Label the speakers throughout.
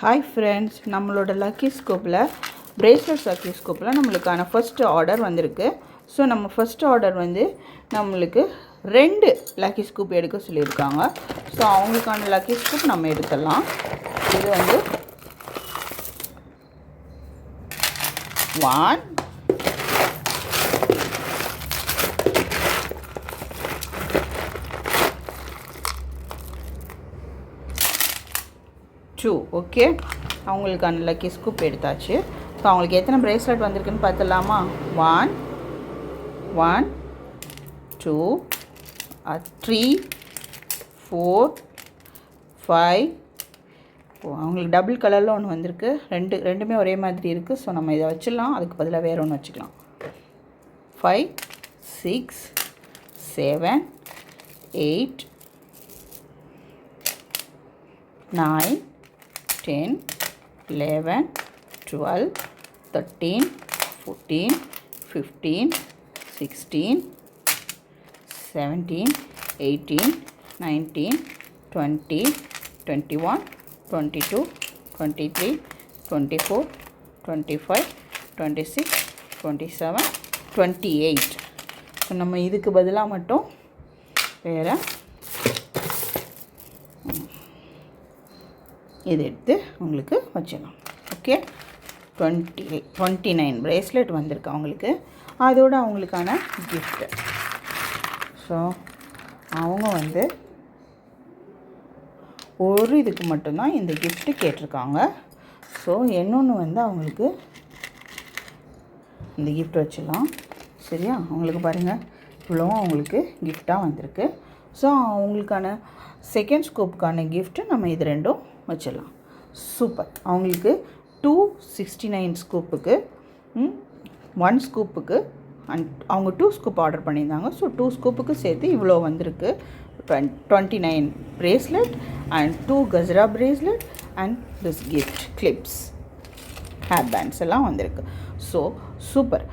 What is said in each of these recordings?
Speaker 1: Hi friends, நம்மளோட lucky ஸ்கூப்பில் bracelet lucky ஸ்கூப்பில் நம்மளுக்கான first order வந்திருக்கு. ஸோ நம்ம ஃபஸ்ட் ஆர்டர் வந்து நம்மளுக்கு 2 லக்கி ஸ்கூப் எடுக்க சொல்லியிருக்காங்க. ஸோ அவங்களுக்கான லக்கி ஸ்கூப் நம்ம எடுத்துடலாம். இது வந்து 1 2. ஓகே, அவங்களுக்கான லக்கி ஸ்கூப் எடுத்தாச்சு. ஸோ அவங்களுக்கு எத்தனை பிரேஸ்லெட் வந்திருக்குன்னு பார்த்துடலாமா? 1 1 2 3 4 5. அவங்களுக்கு டபுள் கலரில் ஒன்று வந்திருக்கு. ரெண்டுமே ஒரே மாதிரி இருக்குது. ஸோ நம்ம இதை வச்சிடலாம், அதுக்கு பதிலாக வேறு ஒன்று வச்சுக்கலாம். 5 6 7 8 9 10 11 12 13 14 15 16 17 18 19 20 21 22 23 24 25 26 27 28. ஸோ நம்ம இதுக்கு பதிலாக மட்டும் வேறு இது எடுத்து உங்களுக்கு வச்சிடலாம். ஓகே, 29 பிரேஸ்லெட் வந்திருக்கு அவங்களுக்கு. அதோடு அவங்களுக்கான கிஃப்ட்டு. ஸோ அவங்க வந்து ஒரு இதுக்கு மட்டும்தான் இந்த கிஃப்ட்டு கேட்டிருக்காங்க. ஸோ இன்னொன்று வந்து அவங்களுக்கு இந்த கிஃப்ட் வச்சிடலாம். சரியா? அவங்களுக்கு பாருங்கள், இவ்வளோ அவங்களுக்கு கிஃப்டாக வந்திருக்கு. ஸோ அவங்களுக்கான செகண்ட் ஸ்கூப்புக்கான கிஃப்ட்டு நம்ம இது ரெண்டும் வச்சிடலாம். சூப்பர். அவங்களுக்கு 269 ஸ்கூப்புக்கு 1 ஸ்கூப்புக்கு அவங்க 2 ஸ்கூப் ஆர்டர் பண்ணியிருந்தாங்க. ஸோ 2 ஸ்கூப்புக்கு சேர்த்து இவ்வளோ வந்திருக்கு. 29 bracelet and 2 gajra bracelet and this gift clips, hair bands எல்லாம் வந்திருக்கு. So super.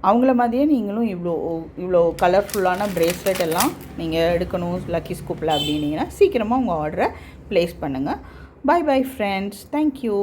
Speaker 1: அவங்கள மாதிரியே நீங்களும் இவ்வளோ கலர்ஃபுல்லான பிரேஸ்லெட் எல்லாம் நீங்கள் எடுக்கணும் லக்கி ஸ்கூப்பில் அப்படின்னீங்கன்னா சீக்கிரமாக உங்கள் ஆர்டரை ப்ளேஸ் பண்ணுங்கள். Bye bye friends, thank you.